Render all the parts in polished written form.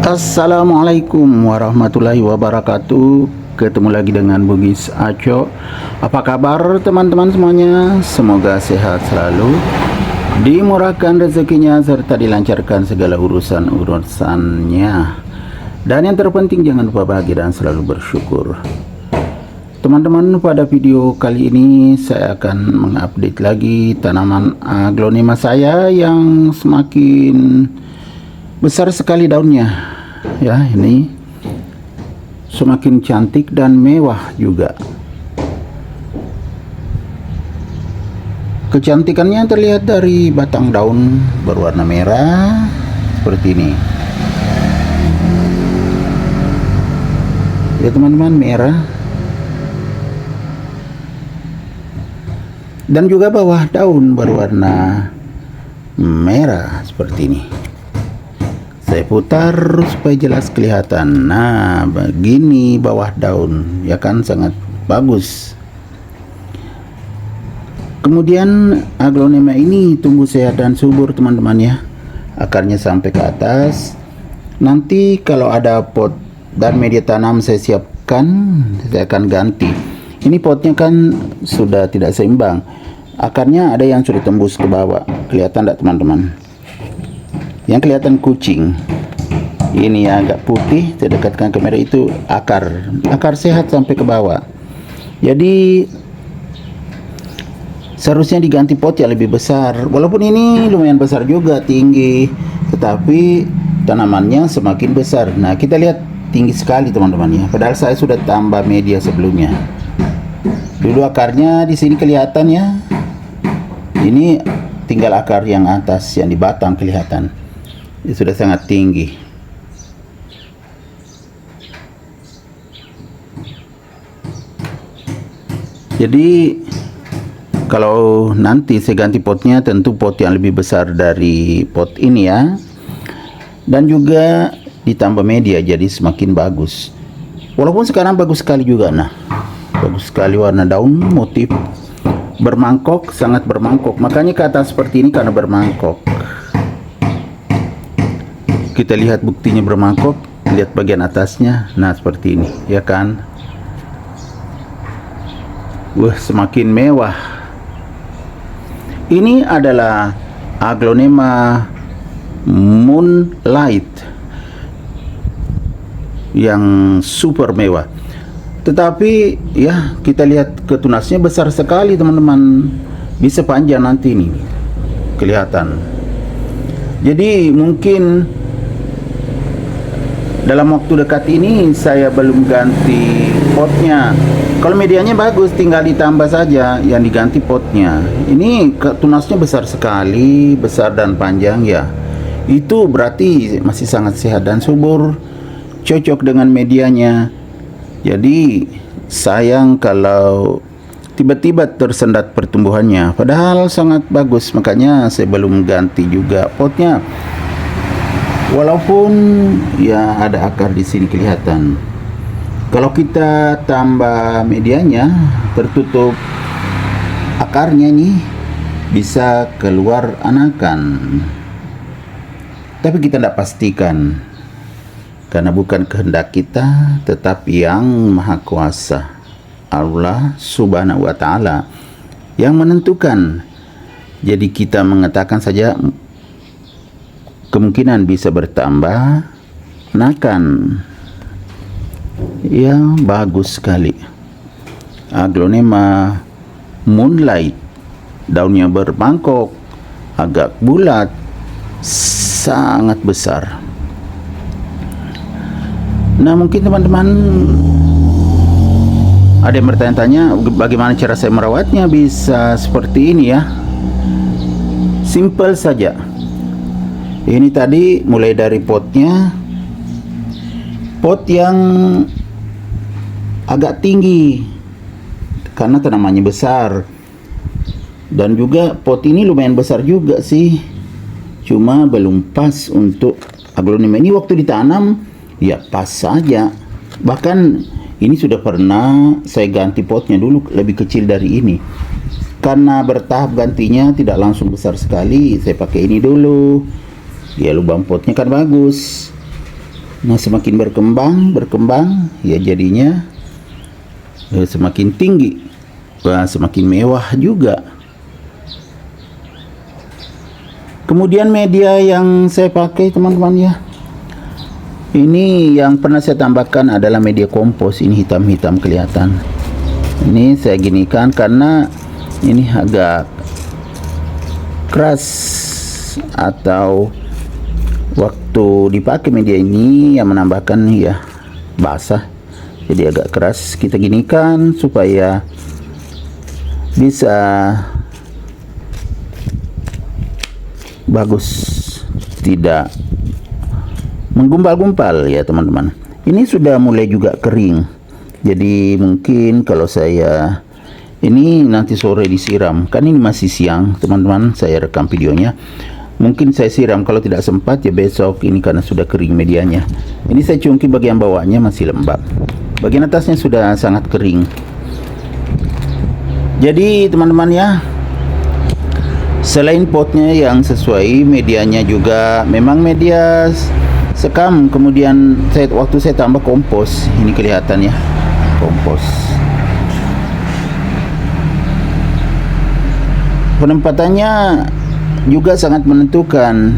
Assalamualaikum warahmatullahi wabarakatuh. Ketemu lagi dengan Bugis Aco. Apa kabar teman-teman semuanya? Semoga sehat selalu, dimurahkan rezekinya, serta dilancarkan segala urusan-urusannya. Dan yang terpenting jangan lupa bahagia dan selalu bersyukur. Teman-teman, pada video kali ini saya akan mengupdate lagi tanaman aglonema saya yang semakin besar sekali daunnya. Ya, ini semakin cantik dan mewah juga. Kecantikannya terlihat dari batang daun berwarna merah seperti ini. Ya teman-teman, merah. Dan juga bawah daun berwarna merah seperti ini. Saya putar supaya jelas kelihatan. Nah, begini bawah daun, ya kan, sangat bagus. Kemudian aglonema ini tumbuh sehat dan subur teman-teman ya. Akarnya sampai ke atas. Nanti kalau ada pot dan media tanam saya siapkan, saya akan ganti. Ini potnya kan sudah tidak seimbang. Akarnya ada yang sudah tembus ke bawah. Kelihatan tidak teman-teman? Yang kelihatan kucing ini agak putih, saya dekatkan kamera, itu akar sehat sampai ke bawah. Jadi seharusnya diganti pot yang lebih besar. Walaupun ini lumayan besar juga, tinggi, tetapi tanamannya semakin besar. Nah, kita lihat tinggi sekali teman-teman ya. Padahal saya sudah tambah media sebelumnya. Dulu akarnya di sini kelihatan ya. Ini tinggal akar yang atas, yang di batang kelihatan. Ini sudah sangat tinggi. Jadi kalau nanti saya ganti potnya, tentu pot yang lebih besar dari pot ini ya. Dan juga ditambah media jadi semakin bagus. Walaupun sekarang bagus sekali juga. Nah, bagus sekali warna daun, motif bermangkok, sangat bermangkok. Makanya ke atas seperti ini karena bermangkok. Kita lihat buktinya bermangkok, lihat bagian atasnya. Nah, seperti ini, ya kan? Wah, semakin mewah. Ini adalah aglonema Moonlight yang super mewah. Tetapi ya, kita lihat ketunasnya besar sekali teman-teman. Bisa panjang nanti ini, kelihatan. Jadi mungkin dalam waktu dekat ini saya belum ganti potnya. Kalau medianya bagus, tinggal ditambah saja, yang diganti potnya. Ini tunasnya besar sekali, besar dan panjang ya. Itu berarti masih sangat sehat dan subur, cocok dengan medianya. Jadi sayang kalau tiba-tiba tersendat pertumbuhannya, padahal sangat bagus. Makanya saya belum ganti juga potnya. Walaupun ya ada akar di sini kelihatan. Kalau kita tambah medianya, tertutup akarnya ini, bisa keluar anakan. Tapi kita tidak pastikan, karena bukan kehendak kita, tetapi yang Maha Kuasa, Allah Subhanahu wa Ta'ala, yang menentukan. Jadi kita mengatakan saja kemungkinan bisa bertambah anakan. Ya, bagus sekali. Aglonema Moonlight, daunnya bermangkok, agak bulat, sangat besar. Nah, mungkin teman-teman ada yang bertanya-tanya bagaimana cara saya merawatnya bisa seperti ini ya. Simple saja. Ini tadi mulai dari potnya, pot yang agak tinggi karena tanamannya besar. Dan juga pot ini lumayan besar juga sih, cuma belum pas untuk aglonema ini. Waktu ditanam ya pas saja. Bahkan ini sudah pernah saya ganti potnya dulu, lebih kecil dari ini. Karena bertahap gantinya, tidak langsung besar sekali, saya pakai ini dulu. Ya, lubang potnya kan bagus. Nah, semakin berkembang ya jadinya semakin tinggi. Wah, semakin mewah juga. Kemudian media yang saya pakai teman-teman ya, ini yang pernah saya tambahkan adalah media kompos. Ini hitam-hitam kelihatan. Ini saya ginikan karena ini agak keras, atau waktu dipakai media ini yang menambahkan ya basah, jadi agak keras. Kita ginikan supaya bisa bagus, tidak menggumpal-gumpal ya teman-teman. Ini sudah mulai juga kering, jadi mungkin kalau saya ini nanti sore disiram, kan ini masih siang teman-teman, saya rekam videonya. Mungkin saya siram, kalau tidak sempat ya besok, ini karena sudah kering medianya. Ini saya cungkil bagian bawahnya masih lembab, bagian atasnya sudah sangat kering. Jadi teman-teman ya, selain potnya yang sesuai, medianya juga memang media sekam. Kemudian waktu saya tambah kompos, ini kelihatan ya, kompos. Penempatannya juga sangat menentukan.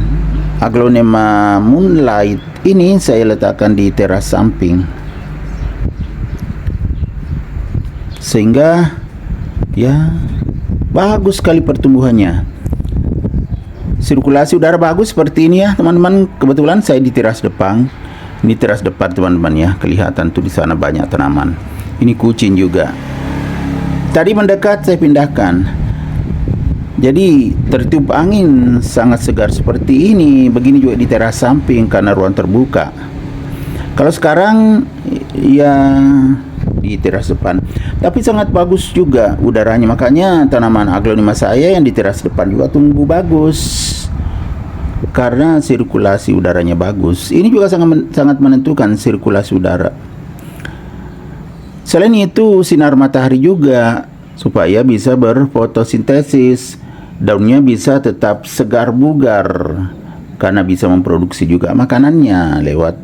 Aglonema Moonlight ini saya letakkan di teras samping, sehingga ya bagus sekali pertumbuhannya. Sirkulasi udara bagus seperti ini ya teman-teman. Kebetulan saya di teras depan. Ini teras depan teman-teman ya, kelihatan tuh di sana banyak tanaman. Ini kucing juga. Tadi mendekat saya pindahkan. Jadi tertiup angin sangat segar seperti ini. Begini juga di teras samping karena ruang terbuka. Kalau sekarang ya di teras depan, tapi sangat bagus juga udaranya. Makanya tanaman aglonema saya yang di teras depan juga tumbuh bagus karena sirkulasi udaranya bagus. Ini juga sangat menentukan sirkulasi udara. Selain itu sinar matahari juga supaya bisa berfotosintesis. Daunnya bisa tetap segar bugar karena bisa memproduksi juga makanannya lewat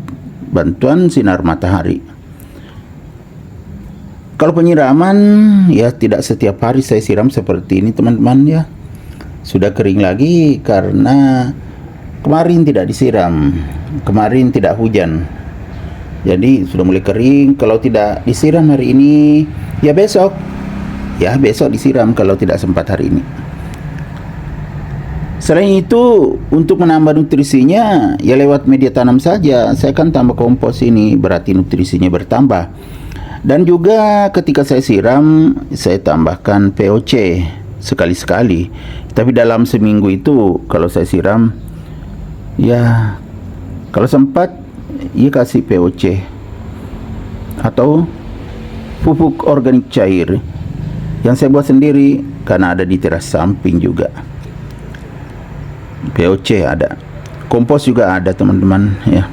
bantuan sinar matahari. Kalau penyiraman ya tidak setiap hari saya siram seperti ini teman-teman ya. Sudah kering lagi karena kemarin tidak disiram, kemarin tidak hujan. Jadi sudah mulai kering. Kalau tidak disiram hari ini ya besok disiram kalau tidak sempat hari ini. Selain itu, untuk menambah nutrisinya ya lewat media tanam saja. Saya kan tambah kompos ini, berarti nutrisinya bertambah. Dan juga ketika saya siram, saya tambahkan POC sekali-sekali. Tapi dalam seminggu itu kalau saya siram ya kalau sempat ya kasih POC atau pupuk organik cair yang saya buat sendiri karena ada di teras samping juga. POC ada, kompos juga ada teman-teman ya.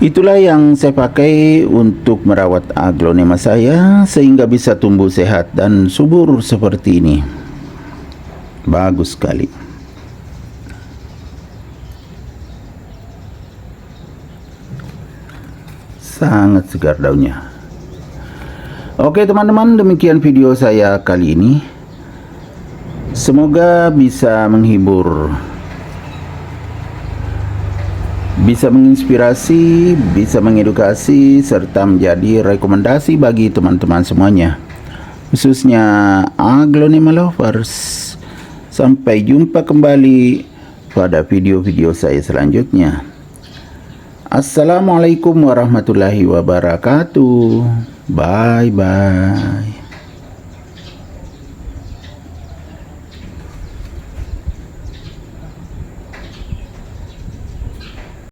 Itulah yang saya pakai untuk merawat aglonema saya sehingga bisa tumbuh sehat dan subur seperti ini. Bagus sekali. Sangat segar daunnya. Oke teman-teman, demikian video saya kali ini. Semoga bisa menghibur, bisa menginspirasi, bisa mengedukasi, serta menjadi rekomendasi bagi teman-teman semuanya, khususnya aglonema lovers. Sampai jumpa kembali pada video-video saya selanjutnya. Assalamualaikum warahmatullahi wabarakatuh. Bye-bye.